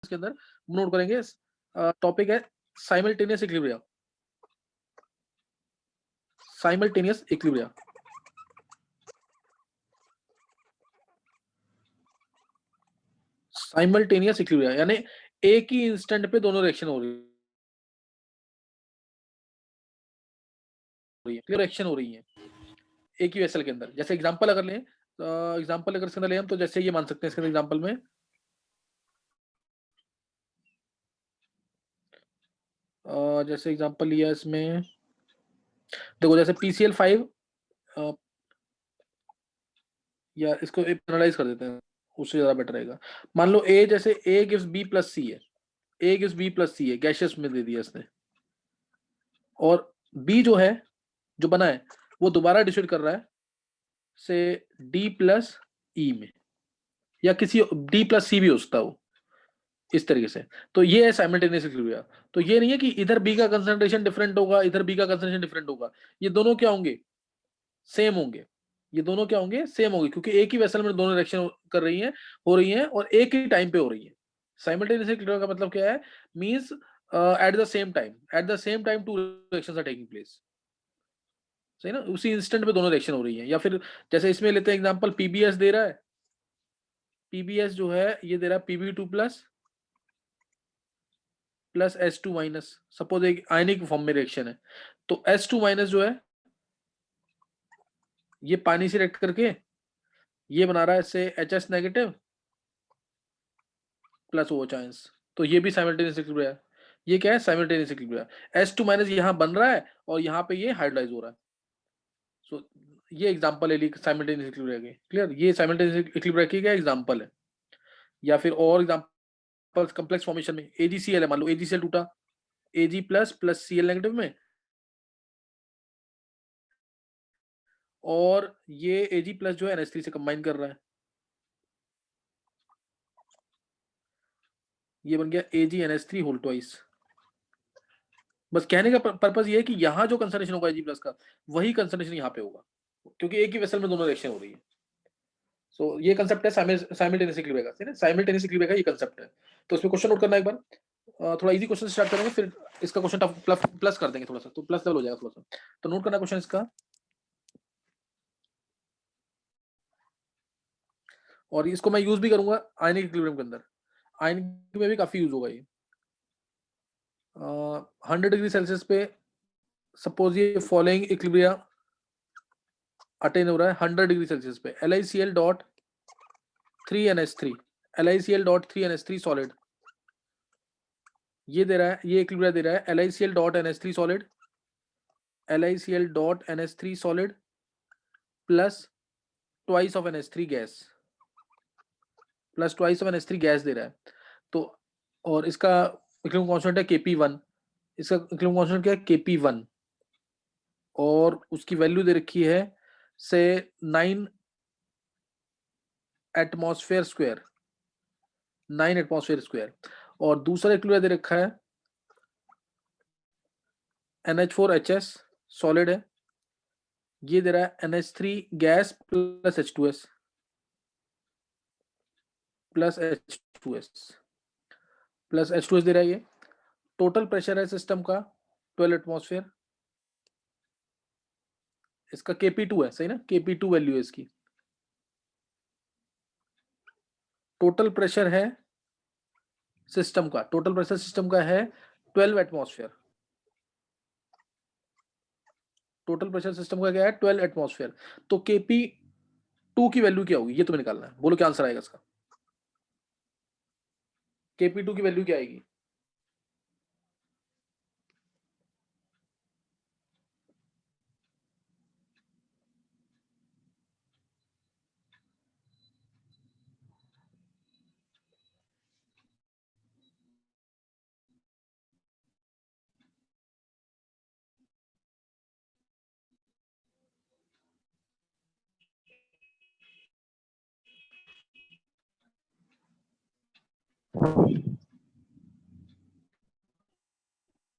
इसके अंदर नोट करेंगे। टॉपिक है simultaneous equilibria. Simultaneous equilibria, simultaneous equilibria यानी एक ही इंस्टेंट पे दोनों रिएक्शन हो रही है, रिएक्शन हो रही है एक ही वेसल के अंदर। जैसे एग्जांपल अगर लें, एग्जांपल अगर इसके अंदर लें हम, तो जैसे ये मान सकते हैं इसके अंदर एग्जांपल में, जैसे एग्जांपल लिया इसमें, देखो जैसे PCl5, या इसको एनालाइज कर देते हैं, उससे ज्यादा बेटर रहेगा। मान लो ए, जैसे A gives B plus C है, A gives B plus C है, गैशियस में दे दिया इसने, और B जो है जो बना है वो दोबारा डिस्ट्रीब्यूट कर रहा है से D प्लस E में, या किसी D प्लस C भी हो सकता है वो, इस तरीके से। तो ये है साइमल्टेनियस इक्विलिब्रिया। तो ये नहीं है कि इधर B का कंसंट्रेशन डिफरेंट होगा, इधर B का कंसंट्रेशन डिफरेंट होगा, ये दोनों क्या होंगे, सेम होंगे। ये दोनों क्या होंगे, सेम होंगे, क्योंकि एक ही वेसल में दोनों रिएक्शन कर रही हैं, हो रही हैं, और एक ही टाइम पे हो रही है। साइमल्टेनियस इक्विलिब्रिया का मतलब क्या है, means at the same time, at the same time two reactions are taking place, सही ना, उसी इंस्टेंट पे दोनों रिएक्शन हो रही हैं। या फिर जैसे इसमें लेते हैं एग्जांपल, PbS दे रहा है, PbS जो है ये दे रहा है Pb2 plus plus S2 minus, suppose एक आयनिक फॉर्म में रिएक्शन है, तो S2 माइनस जो है ये पानी से रिएक्ट करके ये बना रहा है इससे HS negative plus OH ions. तो ये भी साइमल्टेनियस इक्विलिब्रिया है। ये क्या है, साइमल्टेनियस इक्विलिब्रिया। S2 माइनस यहाँ बन रहा है और यहाँ पे ये हाइड्रोलाइज हो रहा है। सो ये एग्जांपल है साइमल्टेनियस इक्विलिब्रिया की। क्लियर, ये साइमल्टेनियस इक्विलिब्रिया की क्या एग्जांपल है। या फिर और एग्जांपल, कॉम्प्लेक्स फॉर्मेशन में AgCl है, मान लो AgCl टूटा, Ag plus plus Cl negative में, और ये Ag प्लस जो है NH3 से कंबाइन कर रहा है, ये बन गया AgNH3 होल ट्वाइस। बस कहने का पर्पज ये है कि यहाँ जो कंसंट्रेशन होगा Ag प्लस का, वही कंसंट्रेशन यहाँ पे होगा, क्योंकि एक ही वेसल में दोनों रिएक्शन हो रही है। सो ये कंसेप्ट है साइमल्टेनियस इक्विलिब्रिया का, साइमल्टेनियस इक्विलिब्रिया का ये कंसेप्ट है। तो इसमें क्वेश्चन नोट करना एक बार, थोड़ा इजी क्वेश्चन स्टार्ट करेंगे, फिर इसका क्वेश्चन टफ प्लस कर देंगे थोड़ा सा, तो प्लस लेवल हो जाएगा थोड़ा सा। तो नोट करना क्वेश्चन इसका, और इसको मैं यूज भी करूंगा आयनिक इक्विलिब्रियम के अंदर, आयनिक में भी काफी यूज होगा ये। 100 डिग्री सेल्सियस पे सपोज ये फॉलोइंग इक्विलिब्रिया अटेन हो रहा है 100 डिग्री सेल्सियस पे, LiCl dot 3NH3, LiCl dot 3NH3 solid, ये दे रहा है, ये इक्विलिब्रिया दे रहा है LiCl dot NH3 solid, LiCl dot NH3 solid plus twice of NH3 gas, plus twice of NH3 gas दे रहा है। तो और इसका इक्विलिब्रियम कांस्टेंट है Kp1, इसका इक्विलिब्रियम कांस्टेंट क्या है Kp1, और उसकी वैल्यू दे रखी है से 9 एटमॉस्फेयर स्क्वायर, 9 एटमॉस्फेयर स्क्वायर। और दूसरा इक्विलिब्रियम दे रखा है NH4HS सॉलिड है, ये दे रहा है NH3 gas plus H2S, plus H2S, plus H2S दे रहा है। ये टोटल प्रेशर है सिस्टम का 12 एटमॉस्फेयर, इसका Kp2 है, सही ना, Kp2 वैल्यू है इसकी। टोटल प्रेशर है सिस्टम का, टोटल प्रेशर सिस्टम का है 12 एटमॉस्फेयर, टोटल प्रेशर सिस्टम का क्या है 12 एटमॉस्फेयर। तो Kp2 की वैल्यू क्या होगी, ये तुम्हें निकालना है, बोलो क्या आंसर आएगा इसका, Kp2 की वैल्यू क्या आएगी।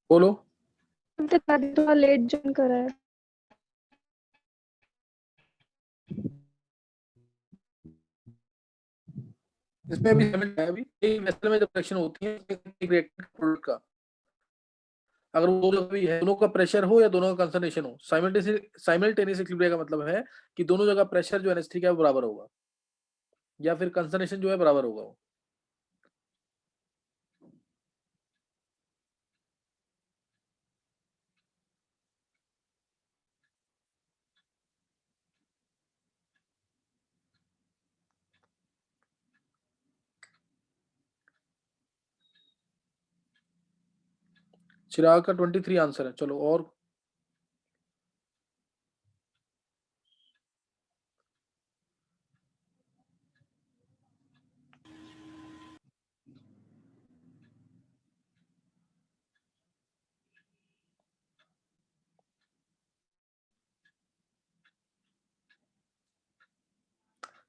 बोलो, थोड़ा लेट ज्वाइन करा है। इसमें अभी अभी एक वेसल में जब रिएक्शन होती है एक रिएक्टेंट प्रोडक्ट का, अगर वो जगह भी है, दोनों का प्रेशर हो या दोनों का कंसंट्रेशन हो, साइमल्टेनियस इक्विलिब्रियम का मतलब है कि दोनों जगह प्रेशर जो NH3 का है वो बराबर होगा, या फिर कंसंट्रेशन जो है बराबर होगा वो। चिराग का 23 आंसर है। चलो और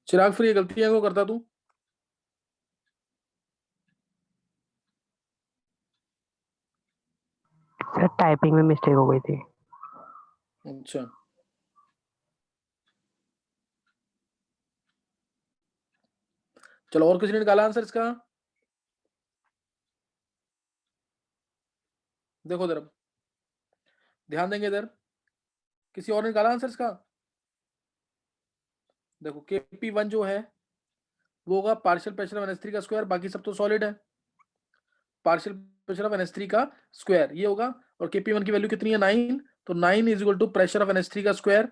चिराग फिर ये गलतियां क्यों करता तू? सर टाइपिंग में मिस्टेक हो गई थी। अच्छा चलो, और किसी ने निकाला आंसर इसका? देखो इधर, अब ध्यान देंगे इधर, किसी और ने निकाला आंसर इसका? देखो Kp1 जो है वो होगा पार्शियल प्रेशर ऑफ NH3 का स्क्वायर, बाकी सब तो सॉलिड है, पार्शियल प्रेशर ऑफ NH3 का स्क्वायर ये होगा। और Kp1 की वैल्यू कितनी है? 9, तो 9 is equal to pressure of NH3 का स्क्वायर,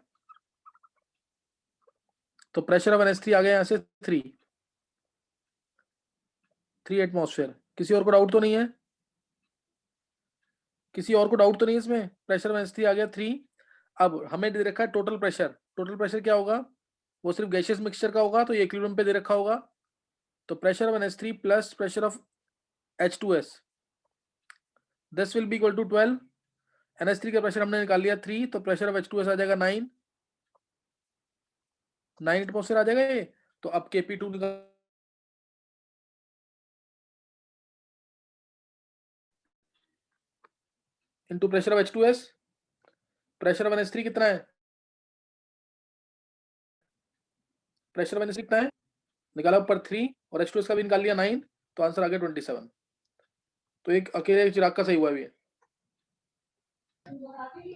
तो प्रेशर ऑफ NH3 आ गया यहाँ से 3 एटमॉस्फेयर। किसी और को डाउट तो नहीं है? किसी और को डाउट तो नहीं है इसमें? प्रेशर ऑफ NH3 आ गया 3। अब हमें दे रखा है टोटल प्रेशर, टोटल प्रेशर क्या होगा? वो सिर्फ गैसियस मिक्सचर का होगा, तो ये इक्विलिब्रियम पे दे रखा होगा, तो pressure of NH3 plus pressure of H2S, this will be equal to 12। NH3 का प्रेशर हमने निकाल लिया 3, तो प्रेशर ऑफ H2S आ जाएगा 9 एटमॉस्फेयर आ जाएगा ये। तो अब Kp2 निकाल, into pressure of H2S, pressure of NH3 कितना है? प्रेशर ऑफ NH3 कितना है? निकाला ऊपर 3 और H2S का भी निकाल लिया 9, तो आंसर आ गया 27। तो एक अकेले चिराग का सही हुआ भी है।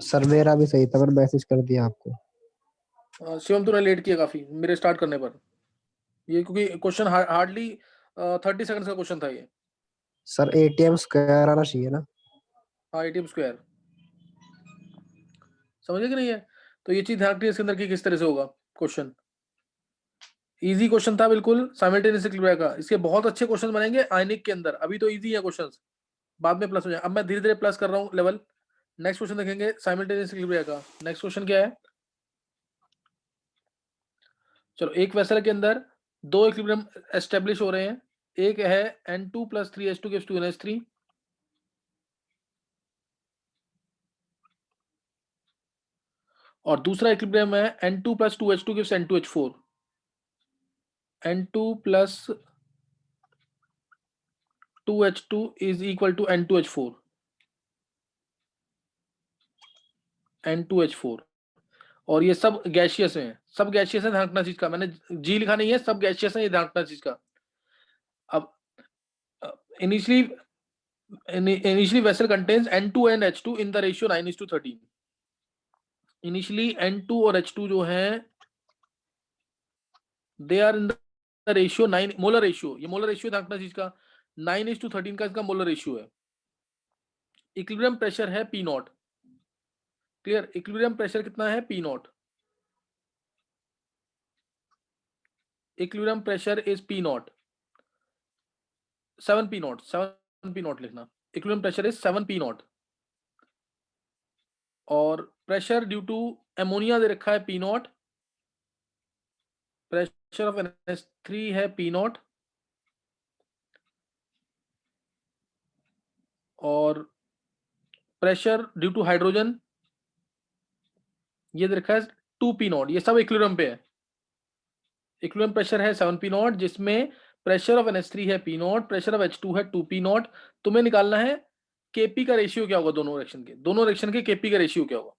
सर मेरा भी सही था, पर मैसेज कर दिया आपको। शिवम तूने लेट किया काफी मेरे स्टार्ट करने पर, ये क्योंकि क्वेश्चन हार्डली 30 सेकंड का क्वेश्चन था ये। सर ATM स्क्वायर आना चाहिए ना। हाँ ATM स्क्वायर, समझे कि नहीं है? तो ये चीज ध्यान रखिए इसके अंदर की किस तरह से होगा क्वेश्चन। इजी क्वेश्चन था बिल्कुल साइमल्टेनियस इक्विलिब्रियम का। इसके बहुत अच्छे क्वेश्चन बनेंगे आयनिक के अंदर, अभी तो इजी है क्वेश्चंस, बाद में प्लस हो जाए। अब मैं धीरे धीरे प्लस कर रहा हूँ लेवल। नेक्स्ट क्वेश्चन देखेंगे साइमल्टेनियस इक्विलिब्रियम का। नेक्स्ट क्वेश्चन क्या है? चलो, एक वेसल के अंदर दो इक्विलिब्रियम एस्टेब्लिश हो रहे हैं, एक है N2 + 3H2 gives 2NH3, और दूसरा इक्विलिब्रियम है N2 + 2H2 gives N2H4। N2 + 2H2 is equal to N2H4, N2H4। और ये सब गैसियस हैं, सब गैसियस है, ध्यान रखना चीज का, मैंने जी लिखा नहीं है, सब गैसियस है, ये ध्यान रखना चीज का। अब initially vessel contains N2 and H2 in the ratio 9:13। Initially N2 और H2 जो है they are in the ratio 9 molar ratio, ये मोलर रेशियो ध्यान रखना चीज का, 9:13 का इसका मोलर रेशियो है। इक्विलिब्रियम प्रेशर है P0, क्लियर? इक्विलिब्रियम प्रेशर कितना है? P0। Equilibrium pressure is P0, 7 P0, 7 P0 लिखना। इक्विलिब्रियम प्रेशर इज 7 P0, और प्रेशर ड्यू टू एमोनिया दे रखा है P0, प्रेशर ऑफ NH3 है P0, और प्रेशर ड्यू टू हाइड्रोजन ये दे रखा है 2 P0। ये सब इक्विलिब्रियम पे है। इक्विलिब्रियम प्रेशर है 7 P0, जिसमें प्रेशर ऑफ NH3 है P0, प्रेशर ऑफ H2 है 2 P0। तुम्हें निकालना है Kp का रेशियो क्या होगा दोनों रिएक्शन के Kp का रेशियो क्या होगा?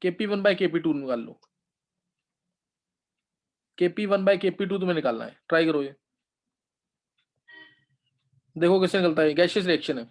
Kp1/Kp2 निकाल लो, Kp1/Kp2 तुम्हें निकालना है, ट्राई करो ये। देखो किससे निकलता है, गैशियस रिएक्शन है।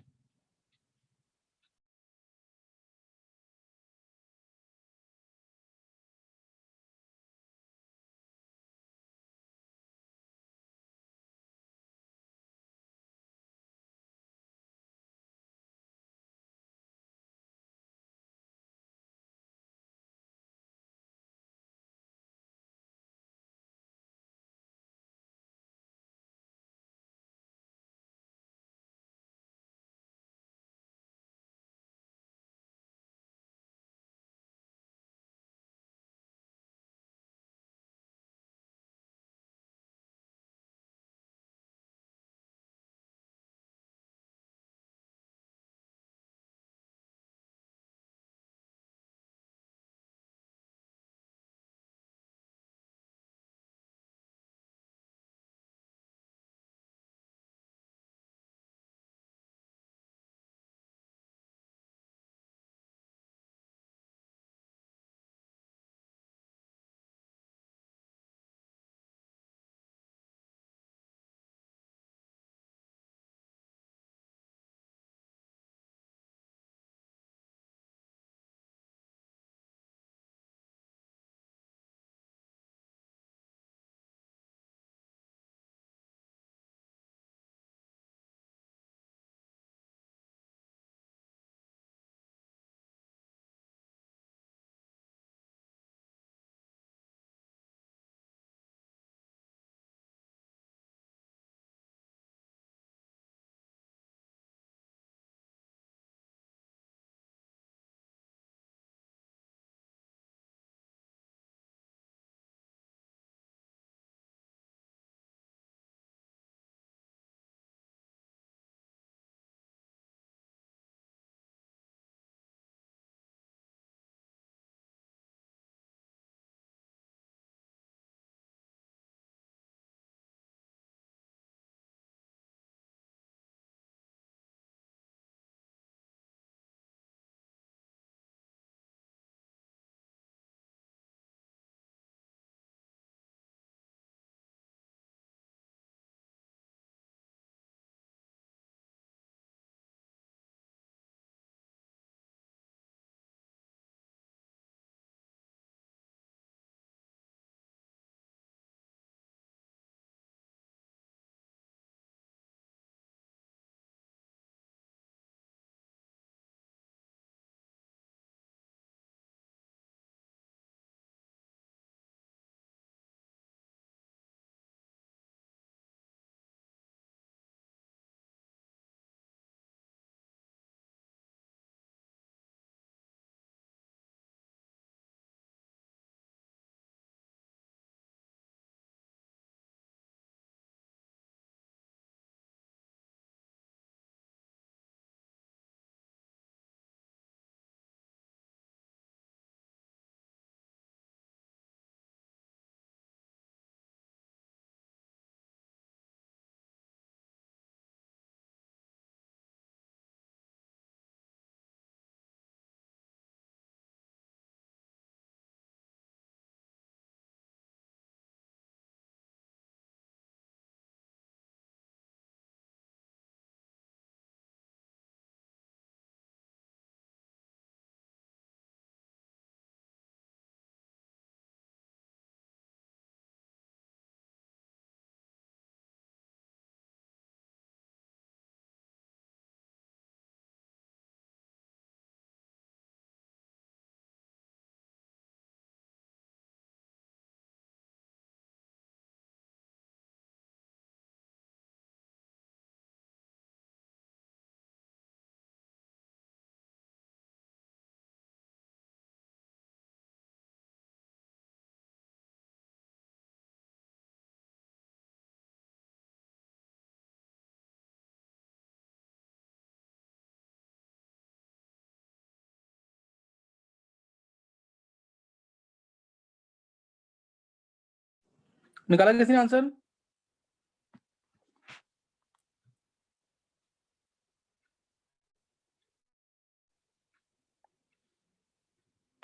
निकाला किसी ने आंसर?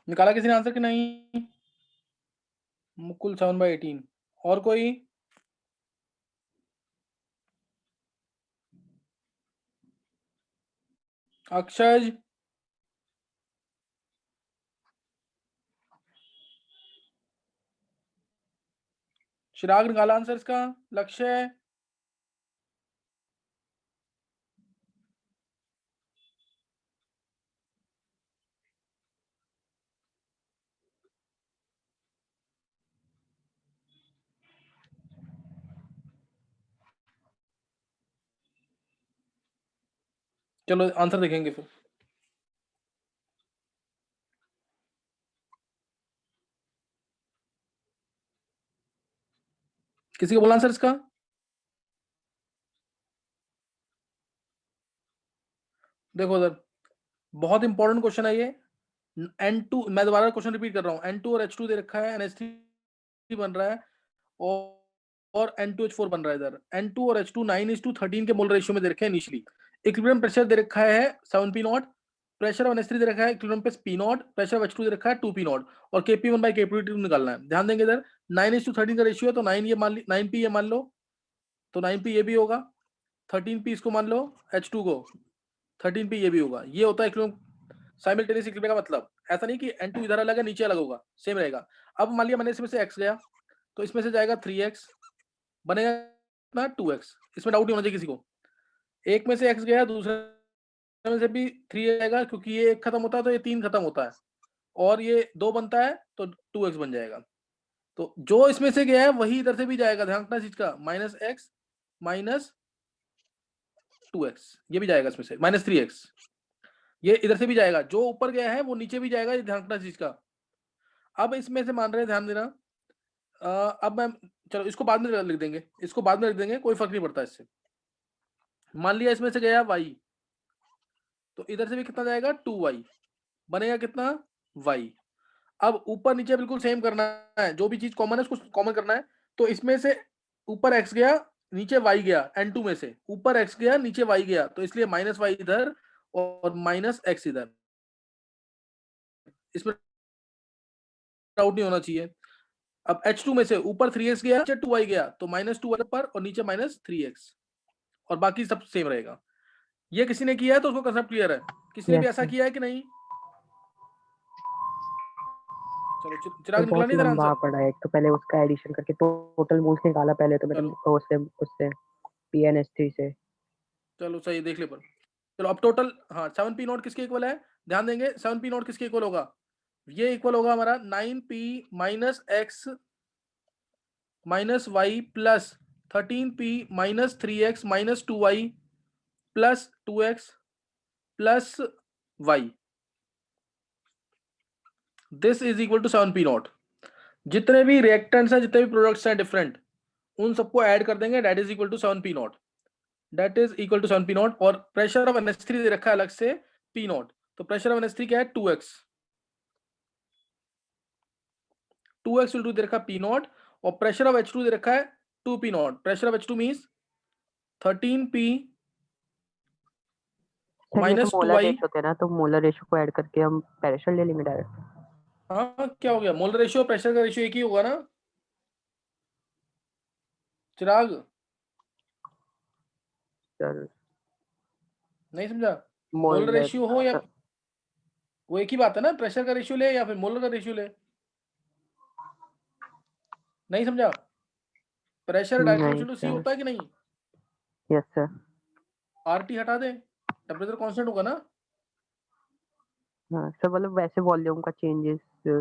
निकाला किसी ने आंसर कि नहीं? मुकुल 7/18। और कोई? अक्षय, चिराग निकाला आंसर इसका। लक्ष्य, चलो आंसर देखेंगे फिर। किसी को बोला आंसर इसका? देखो उधर, बहुत इंपॉर्टेंट क्वेश्चन है ये। N2, मैं दोबारा क्वेश्चन रिपीट कर रहा हूँ। N2 और H2 दे रखा है, NH3 बन रहा है और N2H4 बन रहा है इधर। N2 और H2 9:13 के मोल रेशियो में दे रखे हैं इनिशियली। इक्विलिब्रियम प्रेशर दे रखा है 7 P not, pressure of NH3 दे रखा है इक्विलिब्रियम पे P not, pressure of H2 दे रखा है 2 P नॉट और Kp1/Kp2 निकालना है। ध्यान देंगे इधर 9:13 का रेशियो है, तो 9 ये मान 9 P ये मान लो, तो 9 P ये भी होगा, 13 P इसको मान लो, H2 को 13 P ये भी होगा। ये होता है इक्विलिब्रियम साइमल्टेनियस इक्विलिब्रियम का मतलब। ऐसा नहीं कि N2 इधर अलग है नीचे अलग होगा, सेम रहेगा। अब मान लिया मैंने इसमें से x गया, तो इसमें से जाएगा 3x, बनेगा ना 2x। इसमें डाउट नहीं होना चाहिए किसी को। एक में से x गया, दूसरे में से भी 3 आएगा, क्योंकि ये 1 खत्म होता है तो ये 3 खत्म होता है, और ये 2 बनता है तो 2x बन जाएगा। तो जो इसमें से गया है वही इधर से भी जाएगा। ध्यान रखना इस चीज का, -x माइनस 2x ये भी जाएगा इसमें से, -3x ये इधर से भी जाएगा। जो ऊपर गया है वो नीचे भी जाएगा, ये ध्यान रखना इस चीज का। अब इसमें से मान रहे हैं, ध्यान देना। अब मैं, चलो इसको बाद में लिख देंगे, इसको बाद में लिख देंगे, कोई फर्क नहीं पड़ता इससे। मान लिया इसमें से गया y, तो इधर से भी कितना जाएगा 2y, बनेगा कितना y। अब ऊपर नीचे बिल्कुल सेम करना है, जो भी चीज कॉमन है उसको कॉमन करना है। तो इसमें से ऊपर x गया, नीचे y गया, N2 में से ऊपर x गया, नीचे y गया, तो इसलिए -y इधर और -x इधर। इसमें डाउट नहीं होना चाहिए। अब H2 में से ऊपर 3x गया, नीचे 2y गया, तो -2y पर और नीचे -3x, और बाकी सब सेम रहेगा। ये किसी ने किया है तो उसको कंसेप्ट क्लियर है। किसी ने भी Yes, ऐसा sir. किया है कि नहीं? चलो तो चिराग निकला बहुत नहीं तेरा लंबा आंसर? पड़ा है। एक तो पहले उसका एडिशन करके टोटल मोल्स निकाला पहले तो मैंने चलो उससे उससे PNH3 से। चलो सही, देख ले पर। चलो अब टोटल, हाँ 7 P नॉट किसके इक्वल है? ध्यान देंगे 7 P नॉट किसके इक्वल होगा? ये इक्वल होगा हमारा 9P minus x minus y plus 13P minus 3x minus 2y plus 2x plus y। This is equal to 7P nought. जितने भी रिएक्टेंट्स हैं, जितने भी प्रोडक्ट्स हैं डिफरेंट, उन सबको ऐड कर देंगे, that is equal to 7P nought. That is equal to 7P nought. और प्रेशर ऑफ NH3 दे रखा है अलग से P नॉट, तो प्रेशर ऑफ NH3 क्या है 2x, 2x इंटू दे रखा है P नॉट, और प्रेशर ऑफ H2 दे रखा है 2P not. Pressure of H2 means 13P sir ये तो माइनस मोलर 2y। रेशो थे ना, तो मोलर रेशो को ऐड करके हम प्रेशर ले लेंगे डायरेक्ट। हाँ क्या हो गया, मोलर रेशियो प्रेशर का रेशियो एक ही होगा ना चिराग? सर नहीं समझा? मोलर मोलर रेशियो हो या वो एक ही बात है ना, प्रेशर का रेशियो ले या फिर मोलर का रेशियो ले। नहीं समझा? प्रेशर नहीं डायरेक्ट C सर। होता है कि नहीं? Yes sir. RT हटा दे, टेम्परेचर कांस्टेंट होगा ना। हाँ सर, मतलब वैसे वॉल्यूम का चेंजेस तो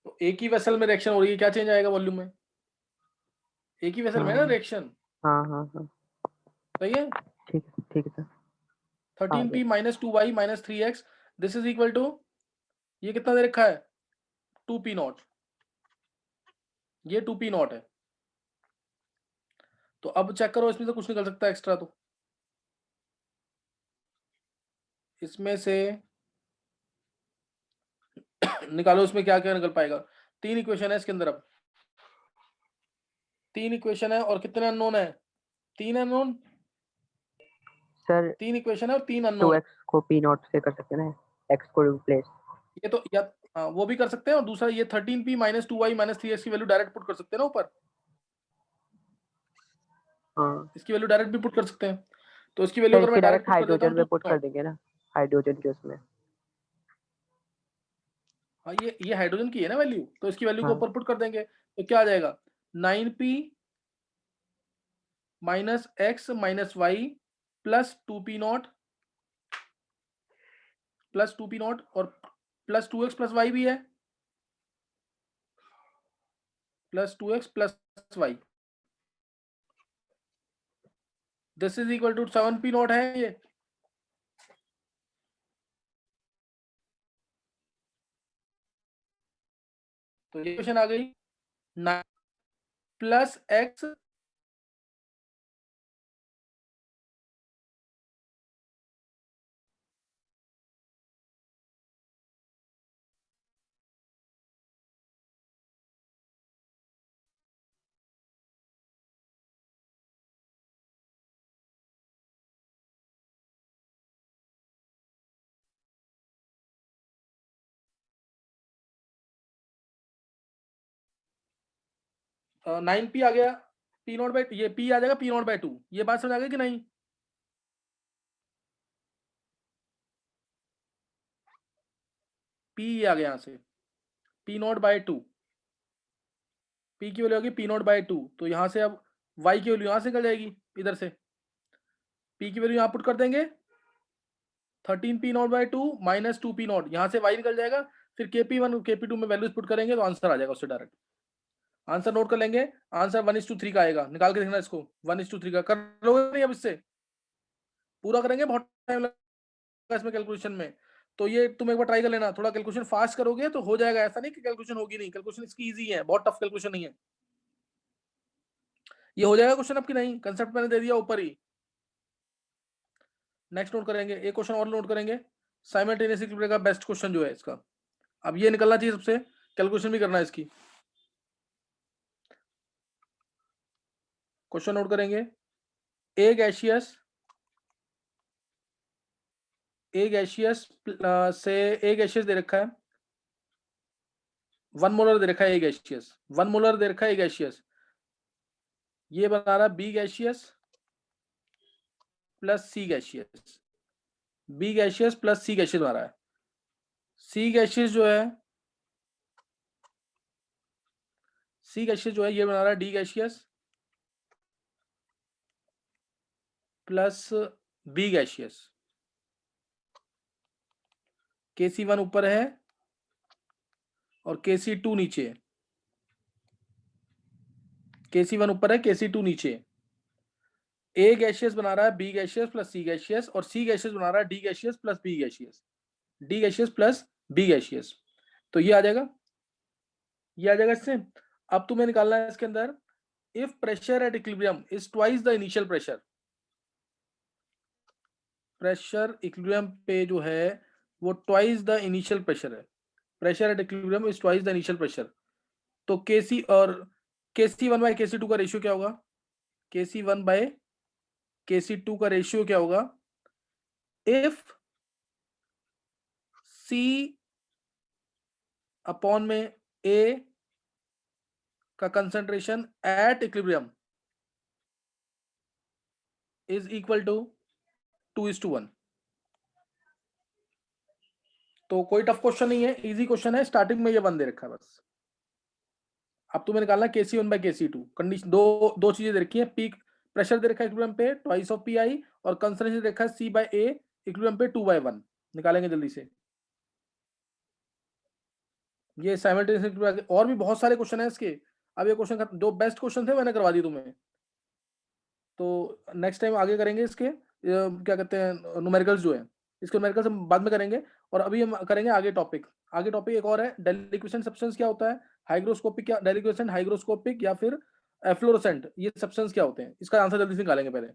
तो एक ही वेसल में रिएक्शन हो रही है, क्या चेंज आएगा वॉल्यूम में? एक ही वेसल में ना हाँ रिएक्शन। हाँ हाँ हाँ सही है। ठीक है sir. 13P minus 2y minus 3x, this is equal to, ये कितना दे रखा है 2P नॉट, ये 2P नॉट है। तो अब चेक करो, इसमें से कुछ निकल सकता है एक्स्ट्रा, तो इसमें से निकालो, इसमें क्या क्या निकल पाएगा। 3 इक्वेशन है इसके अंदर। अब 3 इक्वेशन है और कितने अननोन है? 3 अननोन। सर 3 इक्वेशन है और 3 अननोन है। 2x को P नॉट से कर सकते हैं ना, x को रिप्लेस। ये तो या वो भी कर सकते हैं, और दूसरा ये 13P minus 2y minus 3x की वैल्यू डायरेक्ट पुट कर सकते हैं ना ऊपर, हाँ इसकी वैल्यू डायरेक्ट भी पुट कर सकते हैं। तो इसकी वैल्यू तो अगर मैं इसकी डायरेक्ट डायरेक्ट पुट कर देता हाइड्रोजन हूँ में 2 पुट p कर नॉट, देंगे ना, हाइड्रोजन के उसमें। हाँ ये हाइड्रोजन की है ना वैल्यू, तो इसकी वैल्यू को हाँ ऊपर पुट कर देंगे, तो क्या आ जाएगा 9p minus x minus y plus 2p nought plus 2p nought और प्लस 2x प्लस वाई भी है, plus 2x plus Y, this is equal to 7p nought है ये। तो ये क्वेश्चन आ गई 9 प्लस एक्स 9p आ गया, p नॉट बाई ये p आ जाएगा p नॉट बाई 2, ये बात समझ आ गई कि नहीं? p आ गया यहाँ से p नॉट बाई 2, p की वैल्यू होगी p नॉट बाई 2, तो यहाँ से अब y की वैल्यू यहाँ से निकल जाएगी इधर से, p की वैल्यू यहाँ पुट कर देंगे 13p not by 2 minus 2p not, यहाँ से y निकल जाएगा, फिर kp1 kp2 में वैल्यूज पुट करेंगे तो आंसर आ जाएगा उससे डायरेक्ट। आंसर नोट कर लेंगे, आंसर 1:3 का आएगा, निकाल के देखना इसको, 1:3 का कर लोगे नहीं? अब इससे पूरा करेंगे, बहुत टाइम लगेगा इसमें कैलकुलेशन में, तो ये तुम एक बार ट्राई कर लेना, थोड़ा कैलकुलेशन फास्ट करोगे तो हो जाएगा, ऐसा नहीं कि कैलकुलेशन होगी नहीं, कैलकुलेशन इसकी इजी है, बहुत टफ कैलकुलेशन नहीं है, ये हो जाएगा क्वेश्चन। अब की नहीं, कंसेप्ट मैंने दे दिया ऊपर ही। नेक्स्ट नोट करेंगे, एक क्वेश्चन और नोट करेंगे, साइमल्टेनियस इक्विलिब्रियम का बेस्ट क्वेश्चन जो है इसका, अब ये निकलना चाहिए सबसे, कैलकुलेशन भी करना है इसकी। क्वेश्चन नोट करेंगे, ए गैसियस से ए गैसियस दे रखा है 1 मोलर दे रखा है ए गैसियस, 1 मोलर दे रखा है ए गैसियस, ये बना रहा B gaseous plus C gaseous, B gaseous plus C gaseous बना रहा है, सी गैसियस जो है ये बना रहा है D gaseous plus B gaseous, KC1 ऊपर है और KC2 नीचे, KC1 ऊपर है KC2 नीचे, ए गैसियस बना रहा है B gaseous plus C gaseous और सी गैसियस बना रहा है D gaseous plus B gaseous, D gaseous plus B gaseous, तो ये आ जाएगा, ये आ जाएगा इससे। अब तुम्हें निकालना है इसके अंदर, if pressure at equilibrium is twice the initial pressure, pressure equilibrium पे जो है वो ट्वाइस द इनिशियल प्रेशर है, pressure at equilibrium is twice the initial pressure, तो केसी और KC1 बाई KC2 का रेशियो क्या होगा, KC1 बाई KC2 का रेशियो क्या होगा, इफ C अपॉन में A का concentration at equilibrium is equal to 2:1, तो कोई टफ क्वेश्चन नहीं है, इजी क्वेश्चन है, स्टार्टिंग में ये वन दे रखा है बस। अब तुम्हें निकालना KC1 बाई KC2, कंडीशन दो चीजें दे रखी है, पीक प्रेशर दे रखा है इक्विलिब्रियम पे ट्वाइस ऑफ PI और कंसंट्रेशन दे रखा है C बाई A इक्विलिब्रियम पे 2/1, निकालेंगे जल्दी से, ये साइमल्टेनियस, और भी बहुत सारे क्वेश्चन है इसके। अब ये क्वेश्चन जो बेस्ट क्वेश्चन थे मैंने करवा दी तुम्हें, तो नेक्स्ट टाइम आगे करेंगे इसके क्या कहते हैं न्यूमेरिकल्स जो है, इसके न्यूमेरिकल्स हम बाद में करेंगे, और अभी हम करेंगे आगे टॉपिक, आगे टॉपिक एक और है, डेलिक्वेशन सब्सटेंस क्या होता है, हाइग्रोस्कोपिक क्या, डेलिक्वेशन हाइग्रोस्कोपिक या फिर एफ्लोरोसेंट, ये सब्सटेंस क्या होते हैं, इसका आंसर जल्दी से निकालेंगे पहले।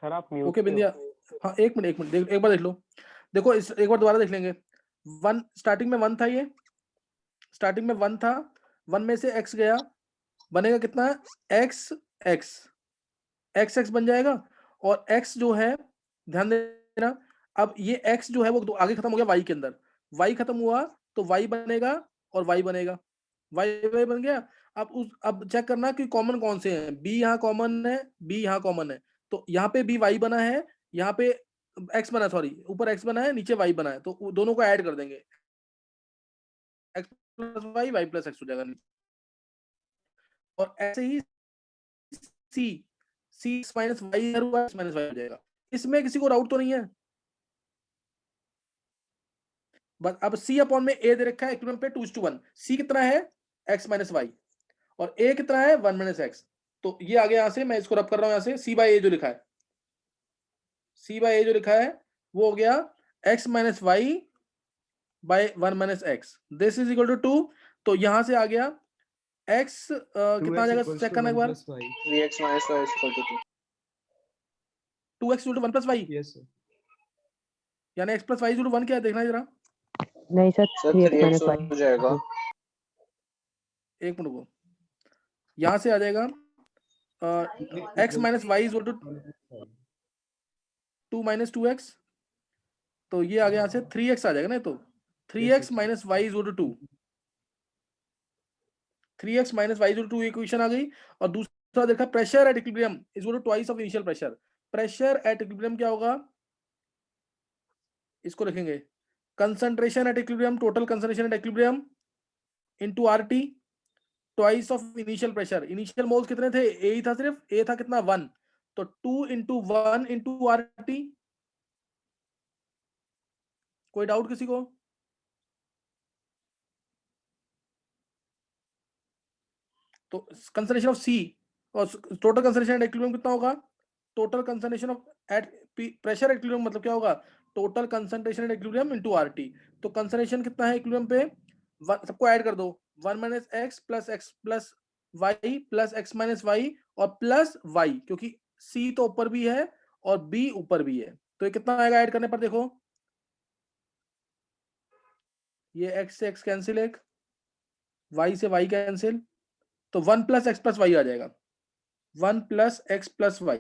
सर आप म्यूट ओके पे हो। बिंदिया, हाँ एक मिनट एक बार देख लो। देखो इस एक बार दोबारा देख लेंगे। 1 स्टार्टिंग में 1 था, ये स्टार्टिंग में 1 था, 1 में से x गया, बनेगा कितना, x x बन जाएगा। और x जो है, ध्यान देना, अब ये x जो है वो आगे खत्म हो गया y के अंदर, y खत्म हुआ तो y बनेगा और y बनेगा, y बन गया। अब चेक करना कि कॉमन कौन से हैं, b यहाँ कॉमन है, b यहाँ कॉमन है, तो यहाँ पे b y बना है, यहाँ पे x बना, सॉरी ऊपर x बना है नीचे y बना है, तो दोनों को ऐड कर देंगे, x plus y plus x हो जाएगा। और ऐसे ही c minus y minus y हो जाएगा। इसमें किसी को डाउट तो नहीं है? बस अब c अपॉन में a दे रखा है इक्विलिब्रियम पे 2:1, c कितना है x माइनस वाई और a कितना है 1 माइनस x। तो ये आ गया, यहां से मैं इसको रब कर रहा हूं, यहां से c बाय a जो लिखा है, c बाय a जो लिखा है वो हो गया x minus y by 1 minus x, this is equal to 2। तो यहां से आ गया x कितना आ जाएगा, चेक करना एक बार, 3x minus y is equal to 2. 2x equal to 1 plus y, Yes, sir. यानी x plus Y equal to 1 क्या है देखना जरा, नहीं sir, Sir, 3x 3x minus हो जाएगा. एक मिनट को, यहां से आ जाएगा x minus Y equal to 2 minus 2x, तो ये आ गया यहाँ से 3x आ जाएगा ना, तो 3x minus Y equal to 2, 3x minus Y equal to 2 equation आ गई। और दूसरा देखा pressure at equilibrium is equal to twice of initial pressure, pressure at equilibrium क्या होगा, इसको लिखेंगे concentration at equilibrium, total concentration at equilibrium into RT, twice of initial pressure. Initial moles कितने थे, ए ही था, सिर्फ ए था कितना 1, तो 2 इंटू 1 इंटू आरटी। कोई डाउट किसी को? तो कंसंट्रेशन ऑफ सी और टोटल कंसंट्रेशन एट इक्विलिब्रियम कितना होगा, total concentration of at pressure at equilibrium मतलब क्या होगा, total concentration at equilibrium into RT. तो कंसंट्रेशन कितना है इक्विलिब्रियम पे, सबको ऐड कर दो, 1 minus x plus y plus x minus y और प्लस वाई, क्योंकि सी तो ऊपर भी है और बी ऊपर भी है, तो ये कितना आएगा ऐड करने पर, देखो ये एक्स से एक्स कैंसिल, एक वाई से वाई कैंसिल, तो 1 प्लस एक्स प्लस वाई आ जाएगा, 1 plus X plus Y,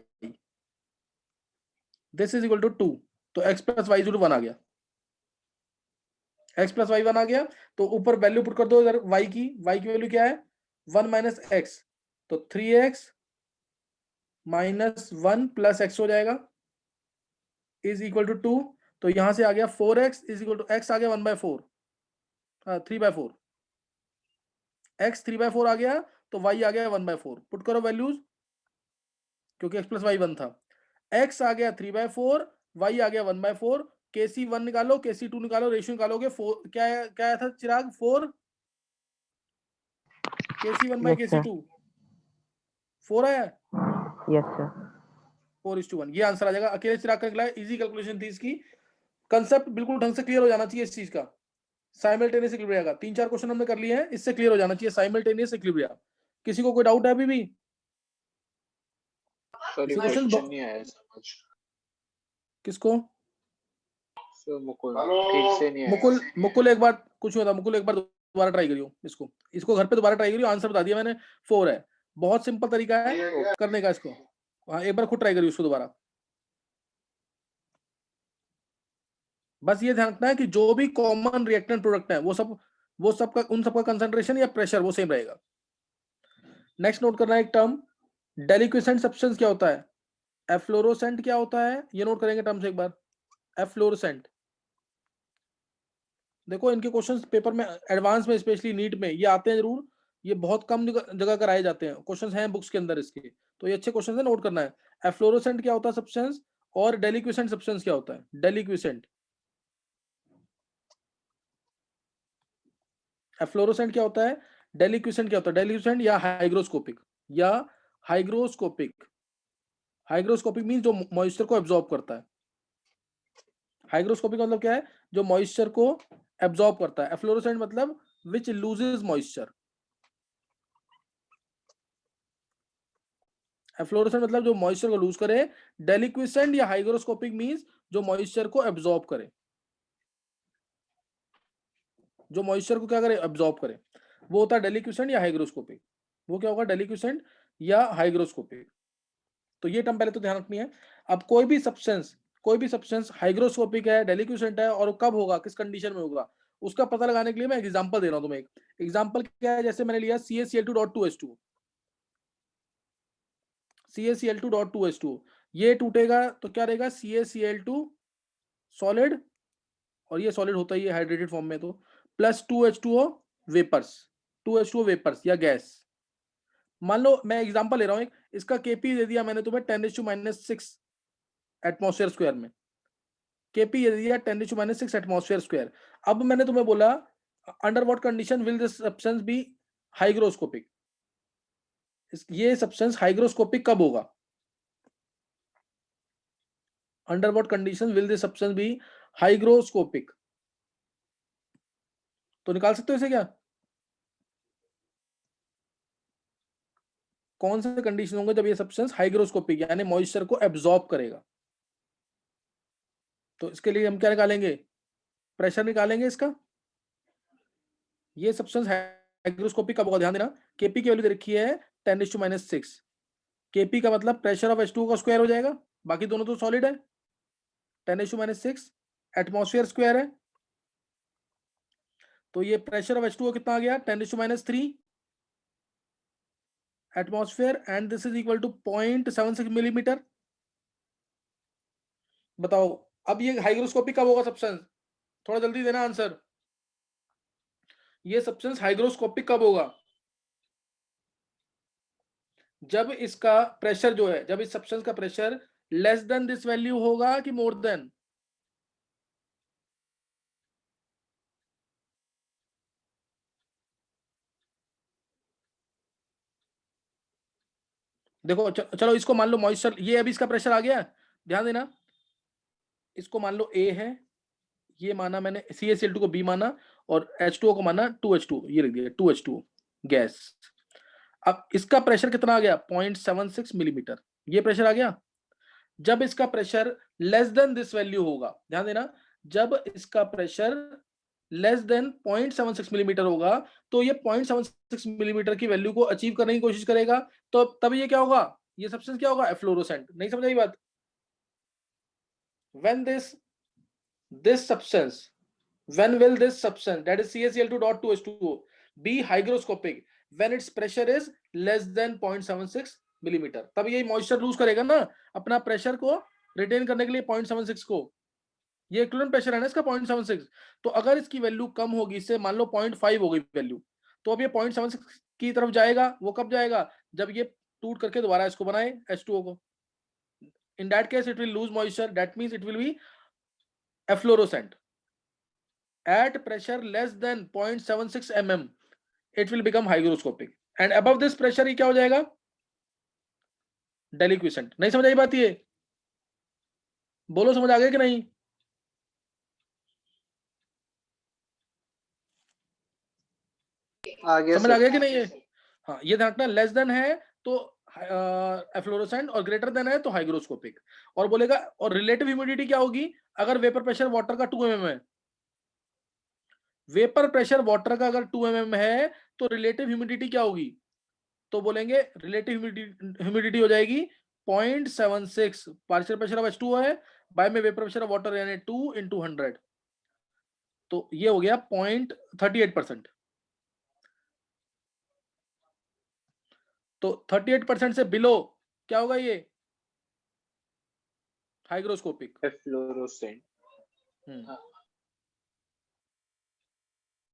this is equal to 2, तो X plus Y equal to 1 आ गया, एक्स प्लस वाई 1 आ गया। तो ऊपर वैल्यू पुट कर दो इधर वाई की वैल्यू क्या है 1 माइनस एक्स, तो 3x माइनस 1 प्लस एक्स हो जाएगा इज इक्वल टू 2। तो यहां से आ गया 4x is equal to X आ गया 1/4, 3/4, एक्स 3/4 आ गया, तो y आ गया 1/4, पुट करो वैल्यूज, क्योंकि x प्लस वाई 1 था, x आ गया 3/4, y आ गया 1/4, KC1 निकालो, KC2 निकालो, रेशियो निकालोगे 4, क्या आया था चिराग, 4, KC1 बाय KC2 4 आया, यस सर, 4:1, ये आंसर आ जाएगा। अकेले चिराग का निकला है, इजी कैलकुलेशन थी इसकी, कंसेप्ट बिल्कुल ढंग से क्लियर हो जाना चाहिए इस चीज का। साइमल्टेनियस इक्विलिब्रिया का 3-4 क्वेश्चन हमने कर लिए हैं, इससे क्लियर हो जाना चाहिए साइमल्टेनियस इक्विलिब्रिया। किसी को कोई डाउट है अभी भी? Sorry, क्वेश्चन question नहीं आया समझ. किसको? Sir, मुकुल ठीक से नहीं आया. मुकुल एक बार कुछ होता, मुकुल एक बार दोबारा ट्राई करियो, इसको घर पे दोबारा ट्राई करियो, आंसर बता दिया मैंने 4 है, बहुत सिंपल तरीका है करने का इसको, हाँ एक बार खुद ट्राई करियो उसको दोबारा। बस ये ध्यान रखना है कि जो भी कॉमन रिएक्टेंट प्रोडक्ट है वो सब का उन सबका कंसंट्रेशन या प्रेशर वो सेम रहेगा। नेक्स्ट नोट करना है एक टर्म, डेलिक्विसेंट सब्सटेंस क्या होता है, एफ्लोरोसेंट क्या होता है, ये नोट करेंगे टर्म्स एक बार, एफ्लोरोसेंट। देखो इनके क्वेश्चंस पेपर में एडवांस में स्पेशली नीट में ये आते हैं जरूर, ये बहुत कम जगह कराए जाते हैं, क्वेश्चंस हैं बुक्स के अंदर इसके, तो ये अच्छे क्वेश्चंस है, नोट करना है। एफ्लोरोसेंट क्या होता है सब्सटेंस, और डेलिक्विसेंट सब्सटेंस क्या होता है, डेलिक्विसेंट, एफ्लोरोसेंट क्या होता है, डेलिक्विसेंट क्या होता है, डेलिक्विसेंट या हाइग्रोस्कोपिक, हाइग्रोस्कोपिक मींस जो मॉइस्चर को एब्जॉर्ब करता है, हाइग्रोस्कोपिक मतलब क्या है, जो मॉइस्चर को एब्जॉर्ब करता है, एफ्लोरोसेंट मतलब विच लूजेस मॉइस्चर, एफ्लोरेसेंट मतलब जो मॉइस्चर को लूज करे, डेलिक्विसेंट या हाइग्रोस्कोपिक मींस जो मॉइस्चर को एब्जॉर्ब करे, जो मॉइस्चर को क्या करे, एब्जॉर्ब करे, वो होता है डेलिक्विसेंट या हाइग्रोस्कोपिक। वो क्या होगा, डेलिक्विसेंट या हाइग्रोस्कोपिक। तो ये टर्म पहले तो ध्यान रखनी है। अब कोई भी सब्सटेंस हाइग्रोस्कोपिक है, डेलिक्विसेंट है, और कब होगा, किस कंडीशन में होगा, उसका पता लगाने के लिए मैं एग्जांपल दे रहा हूं तुम्हें। एक एग्जांपल क्या है, जैसे मैंने लिया CaCl2.2H2, CaCl2.2H2, ये टूटेगा तो क्या रहेगा, CaCl2 सॉलिड, और ये सॉलिड होता ही है हाइड्रेटेड फॉर्म में, तो plus 2H2O vapours, 2H2O vapours या गैस। मान लो मैं एग्जांपल ले रहा हूं एक, इसका Kp दे दिया मैंने तुम्हें 10⁻⁶ एटमॉस्फेयर स्क्वायर में, Kp दे दिया 10⁻⁶ एटमॉस्फेयर स्क्वायर। अब मैंने तुम्हें बोला under what condition will this substance be hygroscopic, ये सब्सटेंस हाइग्रोस्कोपिक कब होगा, under what condition will this substance be hygroscopic. तो निकाल सकते हो इसे क्या, कौन से कंडीशन होंगे जब ये सब्सटेंस हाइग्रोस्कोपिक यानी मॉइस्चर को एब्जॉर्ब करेगा। तो इसके लिए हम क्या निकालेंगे, प्रेशर निकालेंगे इसका। ये सब्सटेंस हाइग्रोस्कोपिक कब होगा, ध्यान देना, Kp की वैल्यू दे रखी है 10⁻⁶। Kp का मतलब प्रेशर ऑफ H2O का स्क्वायर हो जाएगा, बाकी दोनों तो सॉलिड है, 10⁻⁶ एटमॉस्फेयर स्क्वायर है, तो ये प्रेशर ऑफ H2O कितना आ गया, 10⁻³ atmosphere, and this is equal to 0.76 millimetre. बताओ अब ये हाइग्रोस्कोपिक कब होगा सब्सटेंस, थोड़ा जल्दी देना आंसर, ये सब्सटेंस हाइग्रोस्कोपिक कब होगा, जब इसका प्रेशर जो है, जब इस सब्सटेंस का pressure less than this value होगा कि मोर देन, देखो चलो इसको मान लो मॉइस्चर, ये अभी इसका प्रेशर आ गया, ध्यान देना, इसको मान लो A है, ये माना मैंने CaCl2 को B माना, और H2O को माना 2H2, ये लिख दिया 2H2 गैस। अब इसका प्रेशर कितना आ गया, 0.76 मिलीमीटर, ये प्रेशर आ गया। जब इसका pressure less than this value होगा, ध्यान देना, जब इसका प्रेशर लेस देन 0.76 मिलीमीटर होगा, तो ये 0.76 मिलीमीटर की वैल्यू को अचीव करने की कोशिश करेगा, तो तब ये क्या होगा, ये सब्सटेंस क्या होगा, एफ्लोरोसेंट। नहीं समझ आई बात, when this substance, when will this substance, that is CaCl2.2H2O, be hygroscopic, when its pressure is less than 0.76 millimetre, तब ये मॉइस्चर लूज करेगा ना अपना प्रेशर को रिटेन करने के लिए 0.76 को, ये इक्विवेलेंट प्रेशर है ना इसका 0.76। तो अगर इसकी वैल्यू कम होगी, इससे मान लो 0.5 हो गई वैल्यू, तो अब ये 0.76 की तरफ जाएगा। वो कब जाएगा, जब ये टूट करके दोबारा इसको बनाए H2O को, in that case it will lose moisture, that means it will be efflorescent at pressure less than 0.76 mm, it will become hygroscopic, and above this pressure ये क्या हो जाएगा, डेलिक्विसेंट। नहीं समझ आई बात, ये बोलो समझ आ गया कि नहीं, समझ आ गया कि नहीं ये, हाँ ये ध्यान रखना, लेस देन है तो एफ्लोरोसेंट, और ग्रेटर देन है तो हाइग्रोस्कोपिक। और बोलेगा, और रिलेटिव ह्यूमिडिटी क्या होगी, अगर वेपर प्रेशर वाटर का 2 mm है, वेपर प्रेशर वाटर का अगर 2 mm है, तो रिलेटिव ह्यूमिडिटी क्या होगी, तो बोलेंगे रिलेटिव ह्यूमिडिटी हो जाएगी 0.76, पार्शियल प्रेशर ऑफ H2O है, बाय में वेपर प्रेशर ऑफ वाटर यानी 2 × 100, तो ये हो गया 0.38%। तो 38% से बिलो क्या होगा, ये हाइग्रोस्कोपिक, एफ्लोरोसेंट।